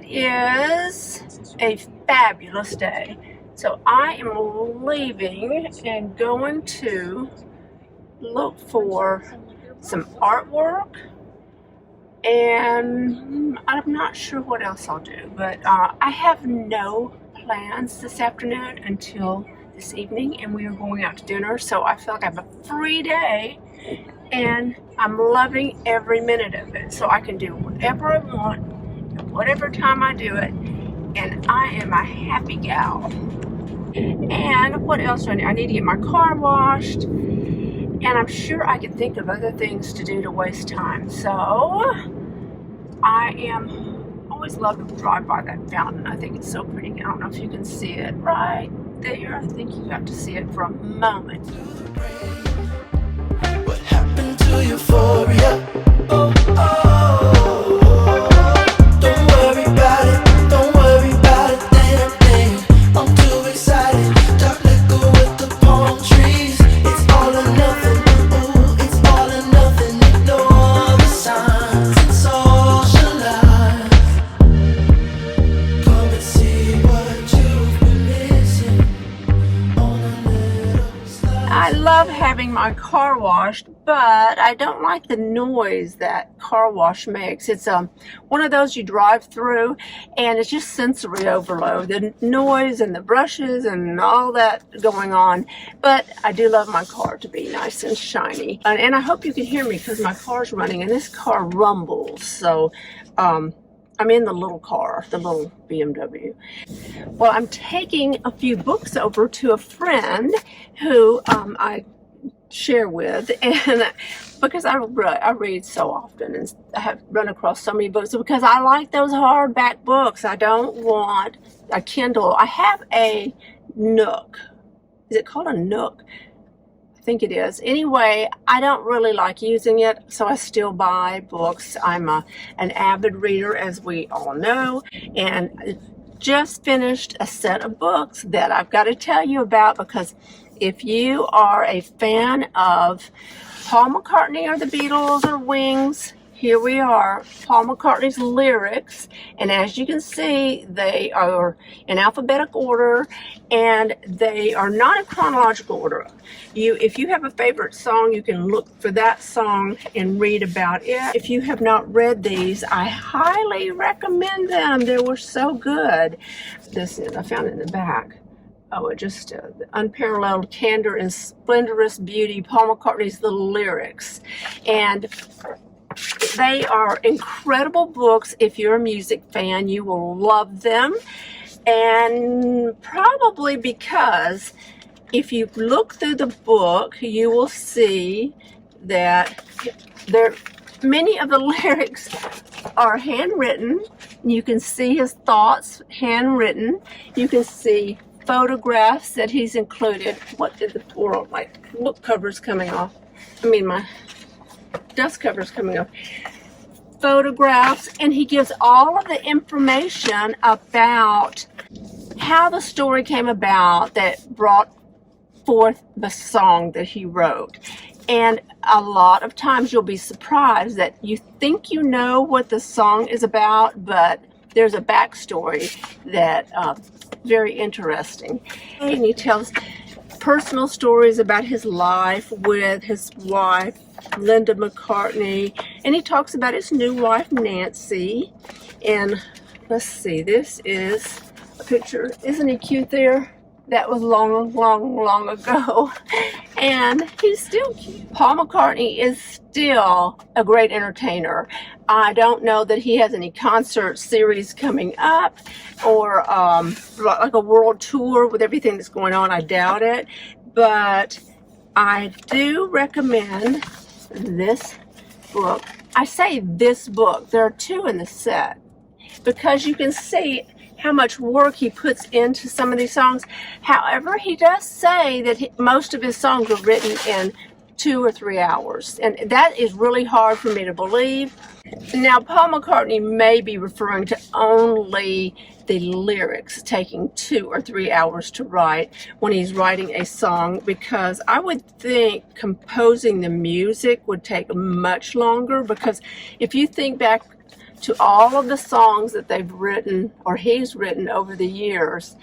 is a fabulous day. So I am leaving and going to look for some artwork, and I'm not sure what else I'll do, but I have no plans this afternoon until this evening, and we are going out to dinner, so I feel like I have a free day and I'm loving every minute of it. So I can do whatever I want at whatever time I do it, and I am a happy gal. And what else do I need? I need to get my car washed, and I'm sure I can think of other things to do to waste time. So I am always love to drive by that fountain. I think it's so pretty. I don't know if you can see it right there. I think you have to see it for a moment. What happened to euphoria? Oh, oh. Don't worry about it, don't worry about a damn thing. I'm too excited. Dark liquor with the palm trees. It's all or nothing. Ooh, it's all or nothing. Ignore the signs and socialize. Come and see what you've been missing on a little slide. I love having my car washed, but I don't like the noise that car wash makes. It's one of those you drive through and it's just sensory overload, the noise and the brushes and all that going on. But I do love my car to be nice and shiny, and I hope you can hear me because my car's running and this car rumbles. So I'm in the little car, the little BMW. Well, I'm taking a few books over to a friend who I share with, and because I read so often and I have run across so many books, because I like those hardback books. I don't want a Kindle. I have a Nook. Is it called a Nook? I think it is. Anyway, I don't really like using it, so I still buy books. I'm an avid reader, as we all know, and just finished a set of books that I've got to tell you about, because if you are a fan of Paul McCartney or the Beatles or Wings, here we are, Paul McCartney's lyrics, and as you can see, they are in alphabetical order, and they are not in chronological order. If you have a favorite song, you can look for that song and read about it. If you have not read these, I highly recommend them. They were so good. This is, I found it in the back. Oh, it just unparalleled candor and splendorous beauty, Paul McCartney's the lyrics. And they are incredible books. If you're a music fan, you will love them. And probably because if you look through the book, you will see that many of the lyrics are handwritten. You can see his thoughts handwritten. You can see photographs that he's included. What did the world, like, book covers coming off? I mean, my dust covers coming off. Photographs, and he gives all of the information about how the story came about that brought forth the song that he wrote. And a lot of times you'll be surprised that you think you know what the song is about, but there's a backstory that very interesting. And he tells personal stories about his life with his wife, Linda McCartney, and he talks about his new wife, Nancy. And let's see, this is a picture. Isn't he cute there? That was long ago. And he's still cute. Paul McCartney is still a great entertainer. I don't know that he has any concert series coming up or like a world tour with everything that's going on. I doubt it. But I do recommend this book. I say this book. There are two in the set, because you can see how much work he puts into some of these songs. However, he does say that most of his songs were written in 2 or 3 hours, and that is really hard for me to believe. Now, Paul McCartney may be referring to only the lyrics taking 2 or 3 hours to write when he's writing a song, because I would think composing the music would take much longer, because if you think back to all of the songs that they've written or he's written over the years,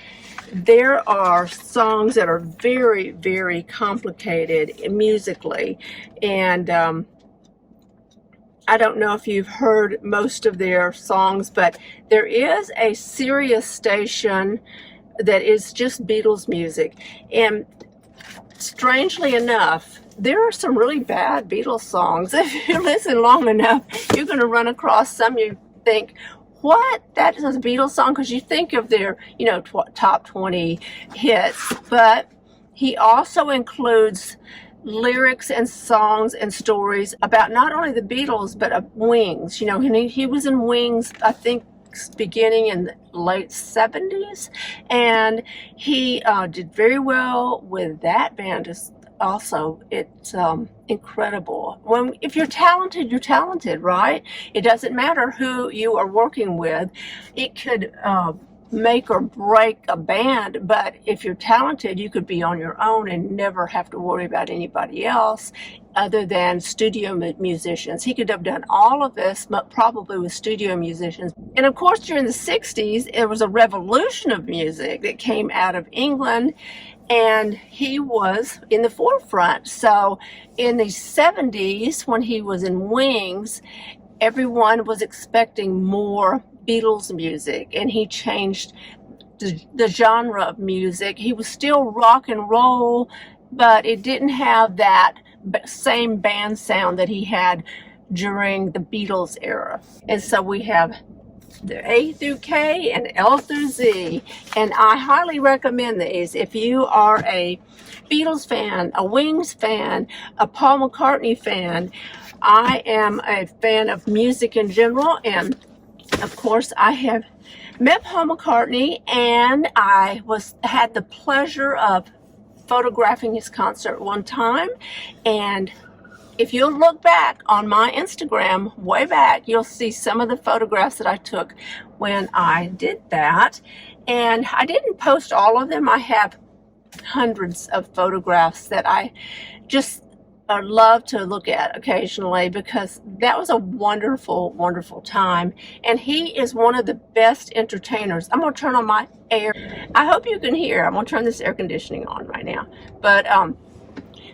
there are songs that are very, very complicated musically. And I don't know if you've heard most of their songs, but there is a Sirius station that is just Beatles music. And strangely enough, there are some really bad Beatles songs. If you listen long enough, you're going to run across some you think, what? That is a Beatles song? Because you think of their, top 20 hits. But he also includes lyrics and songs and stories about not only the Beatles, but Wings. He was in Wings, I think, beginning in the late 70s, and he did very well with that band. Also, it's incredible. If you're talented, you're talented, right? It doesn't matter who you are working with. It could make or break a band, but if you're talented, you could be on your own and never have to worry about anybody else other than studio musicians. He could have done all of this, but probably with studio musicians. And of course, during the 60s, there was a revolution of music that came out of England, and he was in the forefront. So in the 70s, when he was in Wings, everyone was expecting more Beatles music, and he changed the genre of music. He was still rock and roll, but it didn't have that same band sound that he had during the Beatles era. And so we have the A through K and L through Z, and I highly recommend these. If you are a Beatles fan, a Wings fan, a Paul McCartney fan, I am a fan of music in general, and of course I have met Paul McCartney, and I had the pleasure of photographing his concert one time. And if you'll look back on my Instagram way back, you'll see some of the photographs that I took when I did that. And I didn't post all of them. I have hundreds of photographs that I just love to look at occasionally, because that was a wonderful, wonderful time. And he is one of the best entertainers. I'm going to turn on my air. I hope you can hear. I'm going to turn this air conditioning on right now. But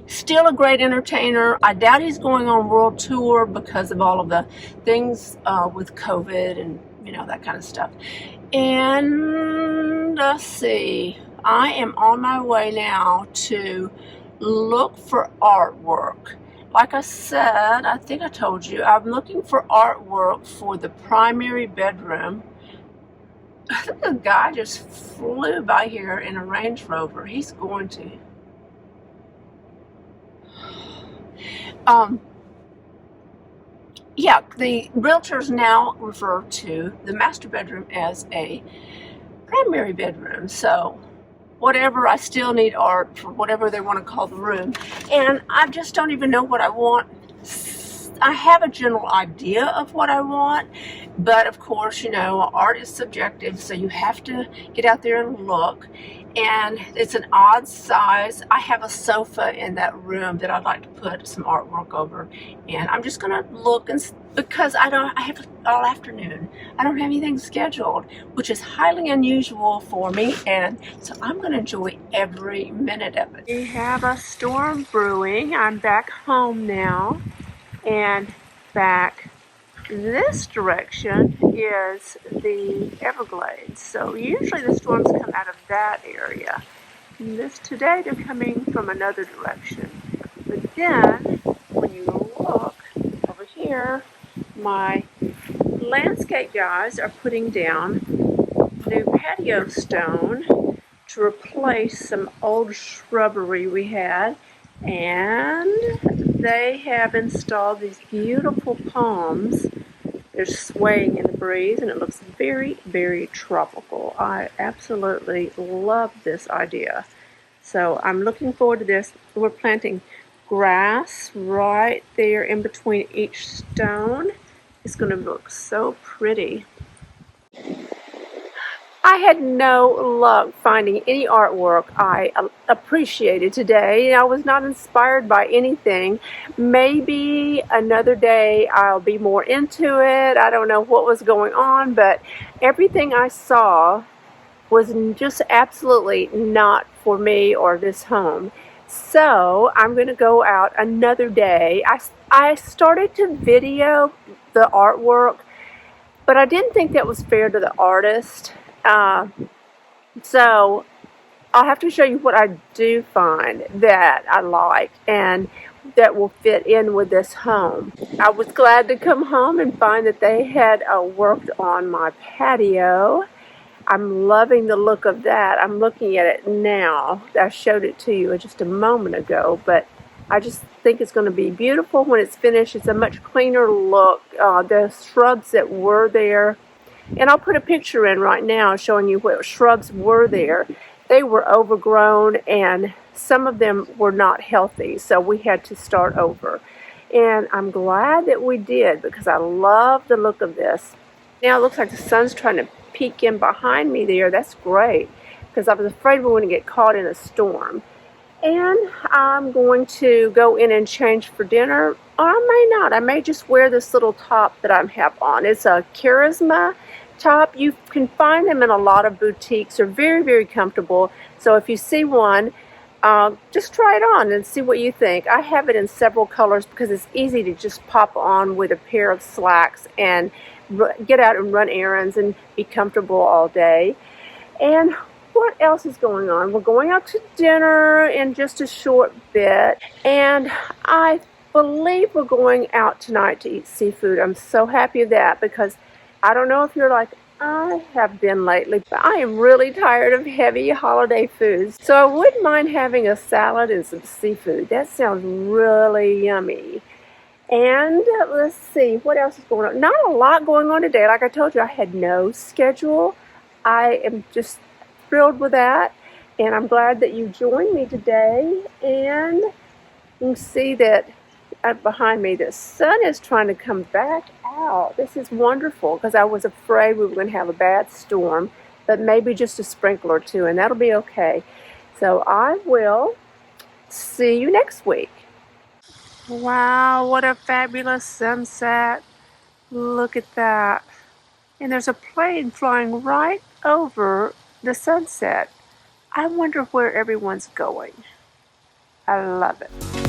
still a great entertainer. I doubt he's going on world tour because of all of the things with COVID and that kind of stuff. And let's see, I am on my way now to look for artwork. Like I said, I think I told you, I'm looking for artwork for the primary bedroom. I think a guy just flew by here in a Range Rover. He's going to yeah, the realtors now refer to the master bedroom as a primary bedroom. So whatever, I still need art for whatever they want to call the room. And I just don't even know what I want. I have a general idea of what I want, but of course, art is subjective, so you have to get out there and look. And it's an odd size. I have a sofa in that room that I'd like to put some artwork over, and I'm just gonna look, and because I have all afternoon. I don't have anything scheduled, which is highly unusual for me, and so I'm gonna enjoy every minute of it. We have a storm brewing. I'm back home now, and back this direction is the Everglades. So usually the storms come out of that area. Today they're coming from another direction. But then when you look over here, my landscape guys are putting down new patio stone to replace some old shrubbery we had, and they have installed these beautiful palms. They're swaying in the breeze, and it looks very, very tropical. I absolutely love this idea. So I'm looking forward to this. We're planting grass right there in between each stone. It's going to look so pretty. I had no luck finding any artwork I appreciated today. I was not inspired by anything. Maybe another day I'll be more into it. I don't know what was going on, but everything I saw was just absolutely not for me or this home. So I'm going to go out another day. I started to video the artwork, but I didn't think that was fair to the artist. So I'll have to show you what I do find that I like and that will fit in with this home. I was glad to come home and find that they had worked on my patio. I'm loving the look of that. I'm looking at it now. I showed it to you just a moment ago, but I just think it's going to be beautiful when it's finished. It's a much cleaner look. The shrubs that were there, and I'll put a picture in right now showing you what shrubs were there. They were overgrown and some of them were not healthy, so we had to start over. And I'm glad that we did because I love the look of this. Now it looks like the sun's trying to peek in behind me there. That's great because I was afraid we were going to get caught in a storm. And I'm going to go in and change for dinner, or I may not. I may just wear this little top that I have on. It's a Charisma top. You can find them in a lot of boutiques. They're very, very comfortable. So if you see one, just try it on and see what you think. I have it in several colors because it's easy to just pop on with a pair of slacks and get out and run errands and be comfortable all day. And what else is going on? We're going out to dinner in just a short bit, and I believe we're going out tonight to eat seafood. I'm so happy of that because I don't know if you're like I have been lately, but I am really tired of heavy holiday foods. So I wouldn't mind having a salad and some seafood. That sounds really yummy. And let's see, what else is going on? Not a lot going on today. Like I told you, I had no schedule. I am just thrilled with that, and I'm glad that you joined me today. And you can see that behind me the sun is trying to come back out. This is wonderful because I was afraid we were going to have a bad storm, but maybe just a sprinkle or two, and that'll be okay. So I will see you next week. Wow, what a fabulous sunset. Look at that. And there's a plane flying right over the sunset. I wonder where everyone's going. I love it.